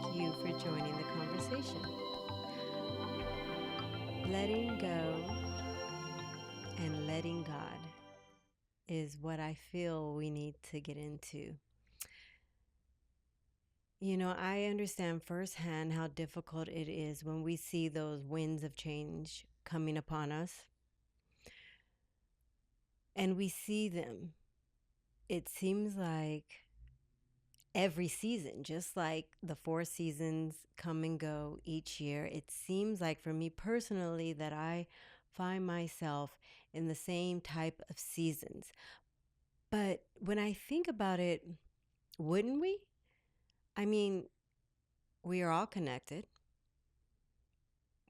thank you for joining the conversation. Letting go and letting God is what I feel we need to get into. I understand firsthand how difficult it is when we see those winds of change coming upon us and we see them. It seems like every season, just like the four seasons come and go each year, it seems like for me personally that I find myself in the same type of seasons. But when I think about it, wouldn't we? I mean, we are all connected,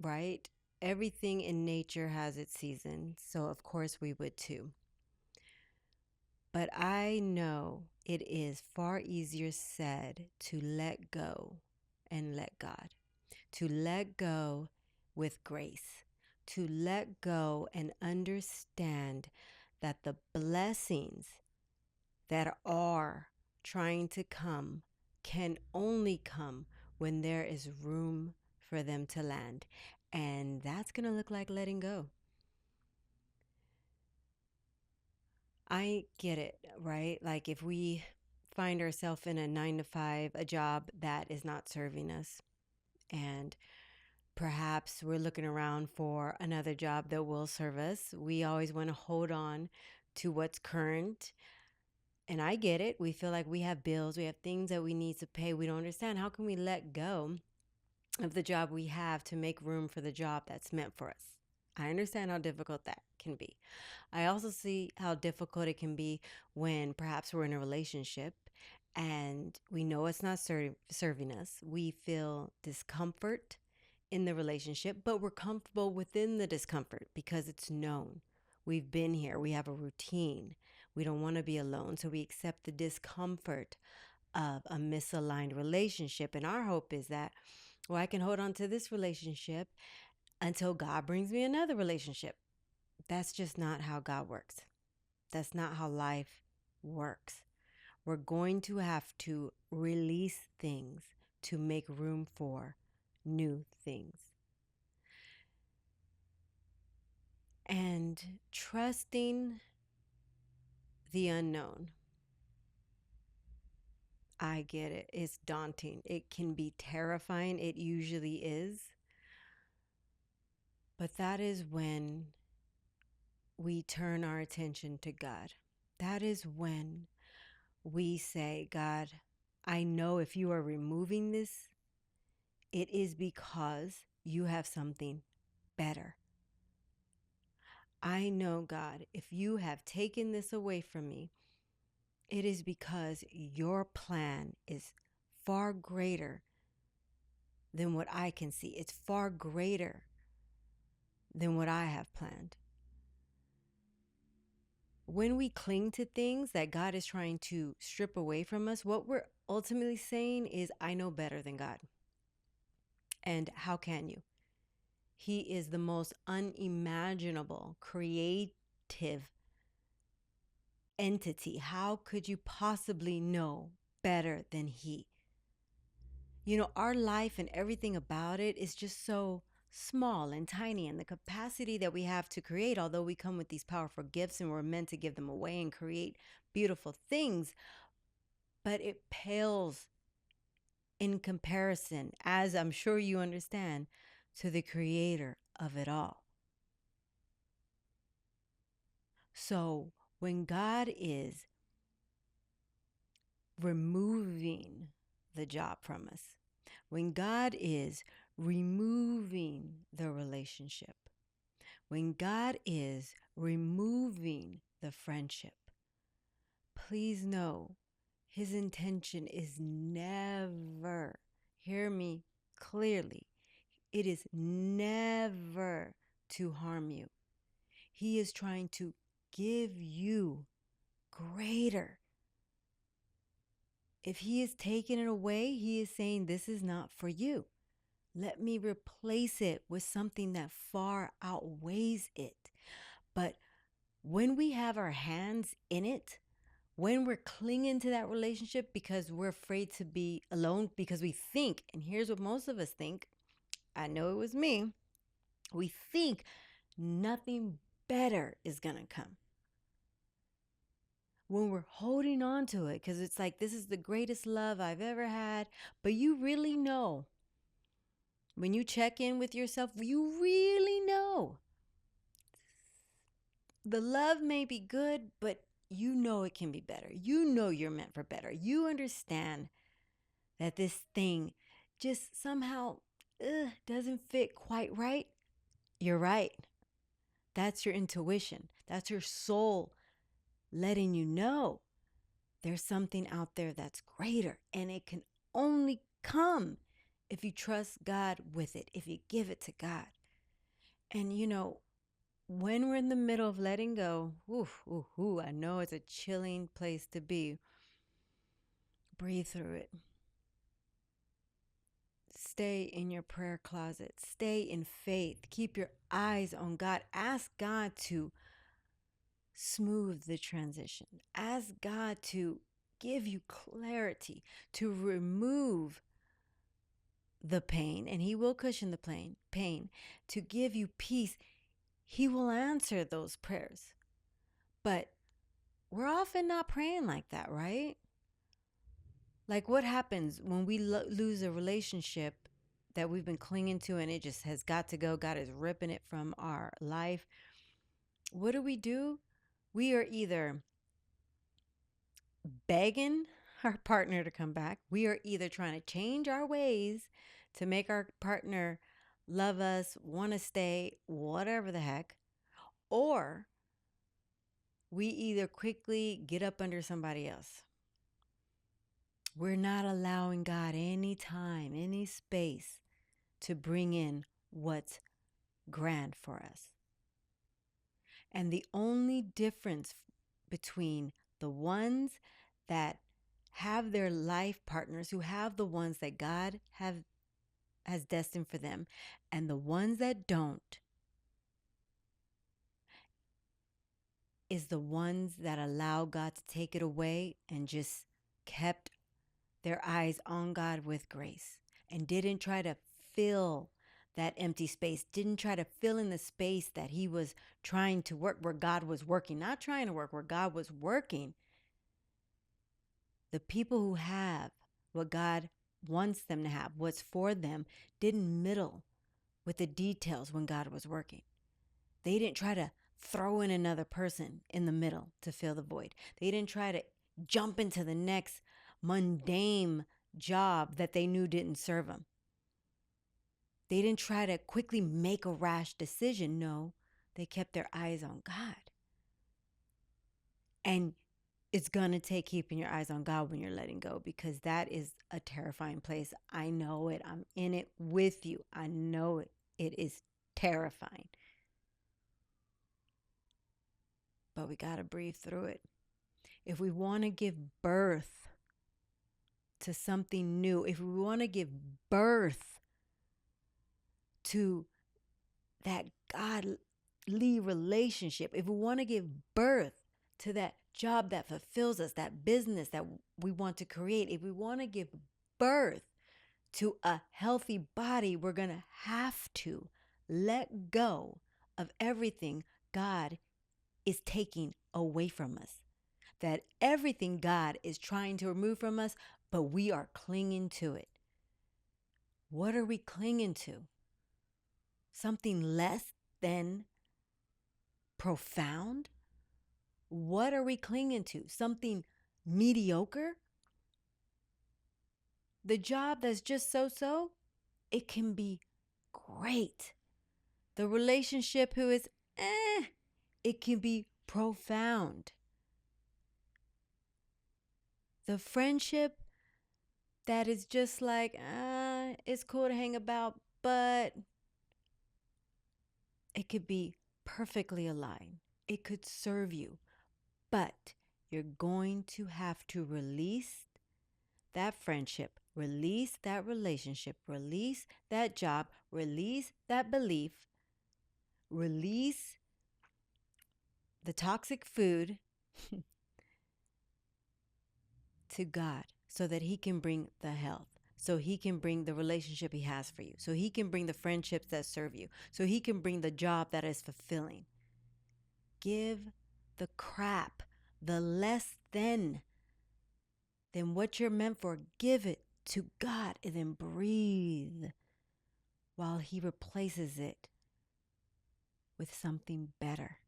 right? Everything in nature has its season, so of course we would too. But I know it is far easier said to let go and let God, to let go with grace, to let go and understand that the blessings that are trying to come can only come when there is room for them to land. And that's going to look like letting go. I get it, right? Like if we find ourselves in a 9 to 5, a job that is not serving us, and perhaps we're looking around for another job that will serve us, we always want to hold on to what's current. And I get it. We feel like we have bills, we have things that we need to pay. We don't understand. How can we let go of the job we have to make room for the job that's meant for us? I understand how difficult that can be. I also see how difficult it can be when perhaps we're in a relationship and we know it's not serving us. We feel discomfort in the relationship, but we're comfortable within the discomfort because it's known. We've been here, we have a routine. We don't want to be alone, so we accept the discomfort of a misaligned relationship. And our hope is that, well, I can hold on to this relationship until God brings me another relationship. That's just not how God works. That's not how life works. We're going to have to release things to make room for new things. And trusting the unknown. I get it. It's daunting. It can be terrifying. It usually is. But that is when we turn our attention to God. That is when we say, God, I know if you are removing this, it is because you have something better. I know, God, if you have taken this away from me, it is because your plan is far greater than what I can see. It's far greater than what I have planned. When we cling to things that God is trying to strip away from us, what we're ultimately saying is, I know better than God. And how can you? He is the most unimaginable, creative entity. How could you possibly know better than He? Our life and everything about it is just so small and tiny, and the capacity that we have to create, although we come with these powerful gifts and we're meant to give them away and create beautiful things, but it pales in comparison, as I'm sure you understand, to the creator of it all. So when God is removing the job from us, when God is removing the relationship, when God is removing the friendship, please know His intention is never, hear me clearly, it is never to harm you. He is trying to give you greater. If He is taking it away, He is saying, this is not for you. Let me replace it with something that far outweighs it. But when we have our hands in it, when we're clinging to that relationship because we're afraid to be alone, because we think, and here's what most of us think, I know it was me, we think nothing better is going to come. When we're holding on to it, because it's like, this is the greatest love I've ever had, but you really know, when you check in with yourself, you really know the love may be good, but you know it can be better. You know you're meant for better. You understand that this thing just somehow doesn't fit quite right. You're right. That's your intuition. That's your soul letting you know there's something out there that's greater, and it can only come if you trust God with it, if you give it to God. And when we're in the middle of letting go, I know it's a chilling place to be. Breathe through it. Stay in your prayer closet. Stay in faith. Keep your eyes on God. Ask God to smooth the transition. Ask God to give you clarity, to remove the pain, and He will cushion the pain, to give you peace. He will answer those prayers. But we're often not praying like that, right? Like, what happens when we lose a relationship that we've been clinging to and it just has got to go? God is ripping it from our life. What do? We are either begging our partner to come back. We are either trying to change our ways to make our partner love us, want to stay, whatever the heck. Or we either quickly get up under somebody else. We're not allowing God any time, any space to bring in what's grand for us. And the only difference between the ones that have their life partners, who have the ones that God has destined for them, and the ones that don't, is the ones that allow God to take it away and just kept their eyes on God with grace and didn't try to fill that empty space, didn't try to fill in the space that He was trying to work, where God was working, not trying to work, where God was working. The people who have what God wants them to have, what's for them, didn't middle with the details when God was working. They didn't try to throw in another person in the middle to fill the void. They didn't try to jump into the next mundane job that they knew didn't serve them. They didn't try to quickly make a rash decision. No, they kept their eyes on God. And it's going to take keeping your eyes on God when you're letting go, because that is a terrifying place. I know it. I'm in it with you. I know it. It is terrifying. But we got to breathe through it. If we want to give birth to something new, if we want to give birth to that godly relationship, if we want to give birth to that job that fulfills us, that business that we want to create, if we want to give birth to a healthy body, we're going to have to let go of everything God is taking away from us. That everything God is trying to remove from us, but we are clinging to it. What are we clinging to? Something less than profound? What are we clinging to? Something mediocre? The job that's just so, it can be great. The relationship who is it can be profound. The friendship that is just like, it's cool to hang about, but it could be perfectly aligned. It could serve you, but you're going to have to release that friendship, release that relationship, release that job, release that belief, release the toxic food, to God so that He can bring the health, so He can bring the relationship He has for you, so He can bring the friendships that serve you, so He can bring the job that is fulfilling. Give the crap, the less than what you're meant for. Give it to God and then breathe while He replaces it with something better.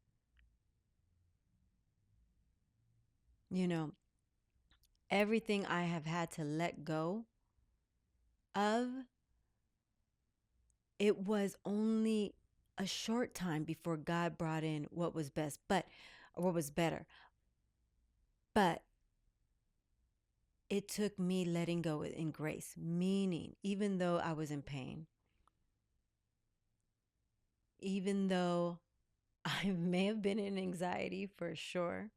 You know, everything I have had to let go of, it was only a short time before God brought in what was best, but what was better. But it took me letting go in grace, meaning even though I was in pain, even though I may have been in anxiety for sure,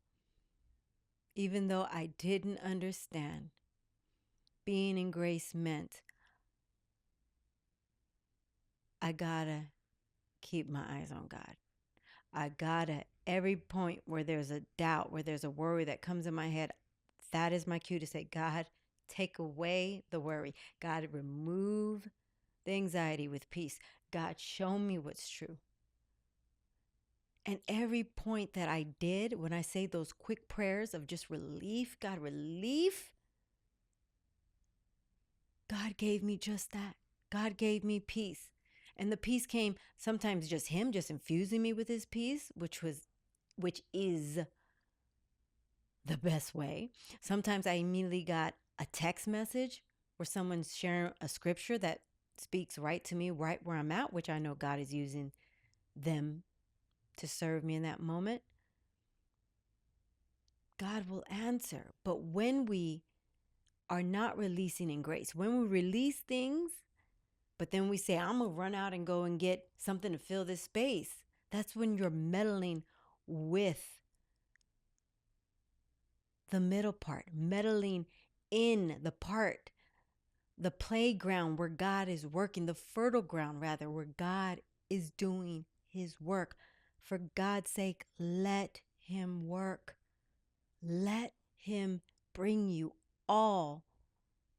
even though I didn't understand, being in grace meant I gotta keep my eyes on God. I gotta, every point where there's a doubt, where there's a worry that comes in my head, that is my cue to say, God, take away the worry. God, remove the anxiety with peace. God, show me what's true. And every point that I did, when I say those quick prayers of just relief, God, relief, God gave me just that. God gave me peace. And the peace came sometimes just Him just infusing me with His peace, which is the best way. Sometimes I immediately got a text message where someone's sharing a scripture that speaks right to me, right where I'm at, which I know God is using them to serve me in that moment. God will answer. But when we are not releasing in grace, when we release things, but then we say, I'm going to run out and go and get something to fill this space, that's when you're meddling with the middle part, meddling in the part, the playground where God is working, the fertile ground, rather, where God is doing His work. For God's sake, let Him work. Let Him bring you all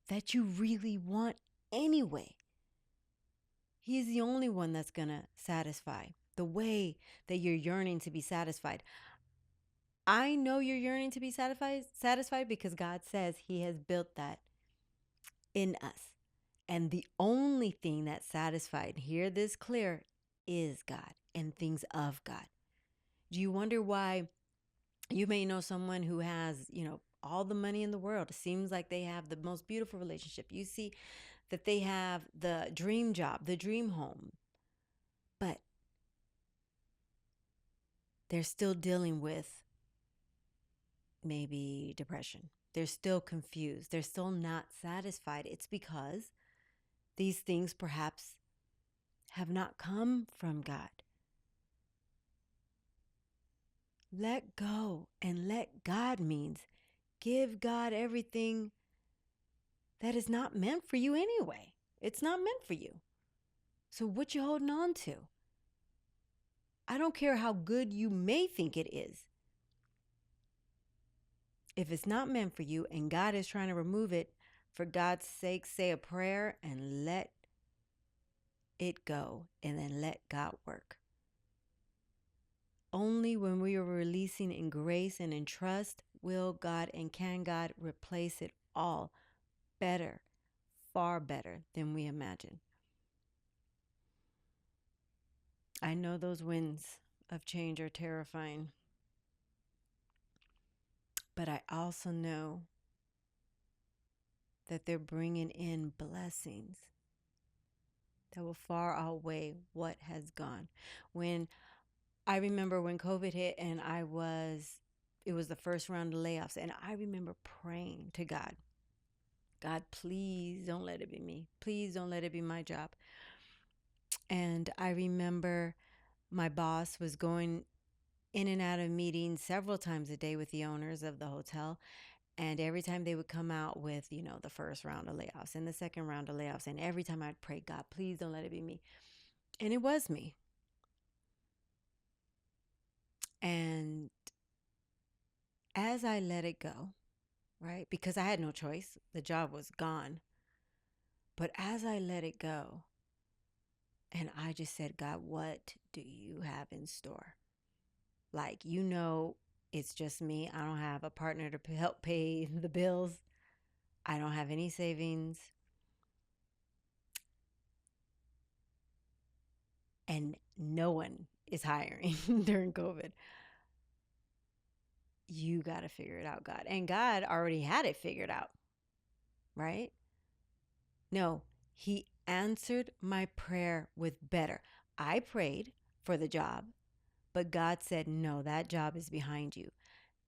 that you really want anyway. He's the only one that's going to satisfy the way that you're yearning to be satisfied. I know you're yearning to be satisfied because God says He has built that in us. And the only thing that's satisfied, hear this clear, is God and things of God. Do you wonder why you may know someone who has, all the money in the world? It seems like they have the most beautiful relationship. You see that they have the dream job, the dream home, but they're still dealing with maybe depression. They're still confused. They're still not satisfied. It's because these things perhaps have not come from God. Let go and let God means give God everything that is not meant for you anyway. It's not meant for you. So what you holding on to? I don't care how good you may think it is. If it's not meant for you and God is trying to remove it, for God's sake, say a prayer and let it go and then let God work. Only when we are releasing in grace and in trust will God and can God replace it all better, far better than we imagine. I know those winds of change are terrifying, but I also know that they're bringing in blessings that will far outweigh what has gone. When I remember when COVID hit and it was the first round of layoffs, and I remember praying to God, God, please don't let it be me. Please don't let it be my job. And I remember my boss was going in and out of meetings several times a day with the owners of the hotel. And every time they would come out with, the first round of layoffs and the second round of layoffs. And every time I'd pray, God, please don't let it be me. And it was me. And as I let it go, right? Because I had no choice. The job was gone. But as I let it go, and I just said, God, what do you have in store? Like, it's just me. I don't have a partner to help pay the bills. I don't have any savings. And no one is hiring during COVID. You got to figure it out, God. And God already had it figured out, right? No, He answered my prayer with better. I prayed for the job, but God said, no, that job is behind you.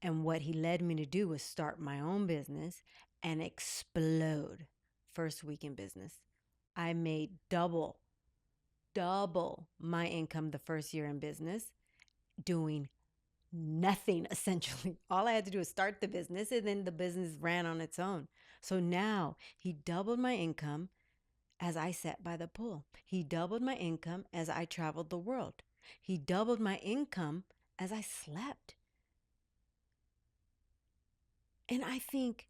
And what He led me to do was start my own business and explode. First week in business, I made double my income the first year in business, doing nothing essentially. All I had to do was start the business, and then the business ran on its own. So now He doubled my income as I sat by the pool. He doubled my income as I traveled the world. He doubled my income as I slept. And I think,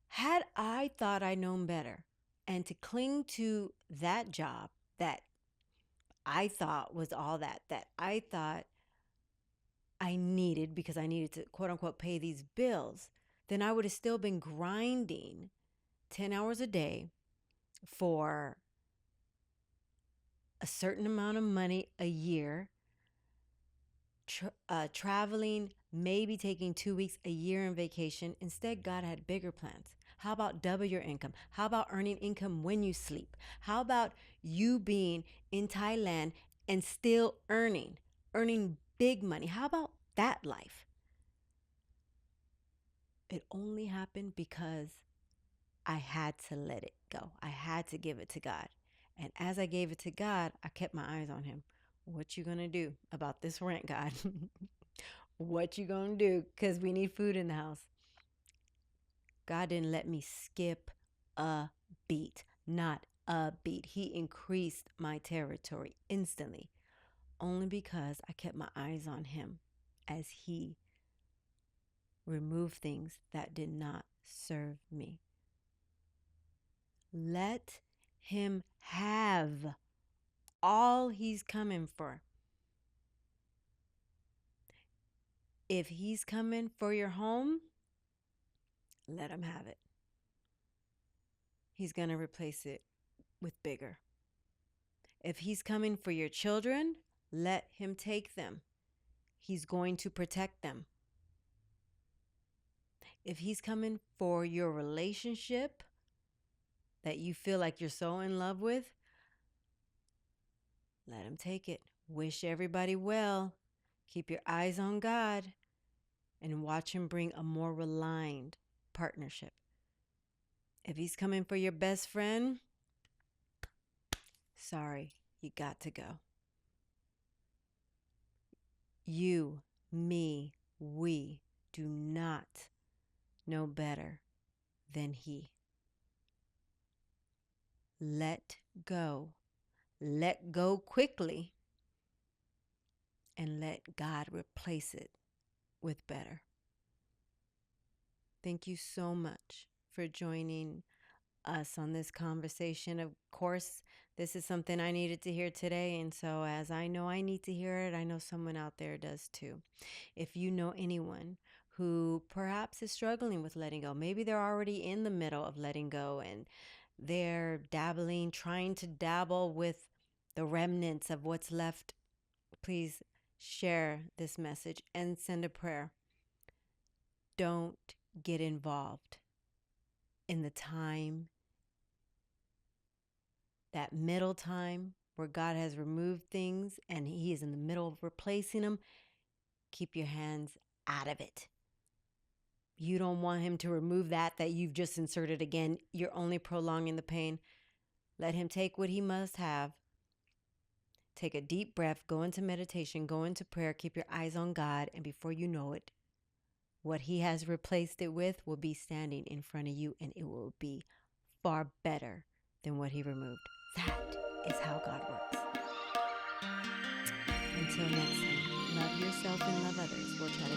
had I thought I'd known better and to cling to that job that I thought was all that I thought I needed because I needed to, quote unquote, pay these bills, then I would have still been grinding 10 hours a day for a certain amount of money a year, traveling, maybe taking 2 weeks a year in vacation. Instead, God had bigger plans. How about double your income? How about earning income when you sleep? How about you being in Thailand and still earning big money? How about that life? It only happened because I had to let it go. I had to give it to God. And as I gave it to God, I kept my eyes on Him. What you gonna do about this rent, God? What you gonna do? Because we need food in the house. God didn't let me skip a beat, not a beat. He increased my territory instantly, only because I kept my eyes on Him as He removed things that did not serve me. Let Him have all He's coming for. If He's coming for your home, let Him have it. He's going to replace it with bigger. If He's coming for your children, let Him take them. He's going to protect them. If He's coming for your relationship that you feel like you're so in love with, let Him take it. Wish everybody well. Keep your eyes on God and watch Him bring a more aligned partnership. If He's coming for your best friend, sorry, you got to go. You, me, we do not know better than He. Let go. Let go quickly and let God replace it with better. Thank you so much for joining us on this conversation. Of course, this is something I needed to hear today. And so, as I know I need to hear it, I know someone out there does too. If you know anyone who perhaps is struggling with letting go, maybe they're already in the middle of letting go and they're trying to dabble with the remnants of what's left, please share this message and send a prayer. Don't get involved in the time, that middle time where God has removed things and He is in the middle of replacing them. Keep your hands out of it. You don't want Him to remove that you've just inserted again. You're only prolonging the pain. Let Him take what He must have. Take a deep breath, go into meditation, go into prayer, keep your eyes on God, and before you know it, what He has replaced it with will be standing in front of you, and it will be far better than what He removed. That is how God works. Until next time, love yourself and love others. We'll try to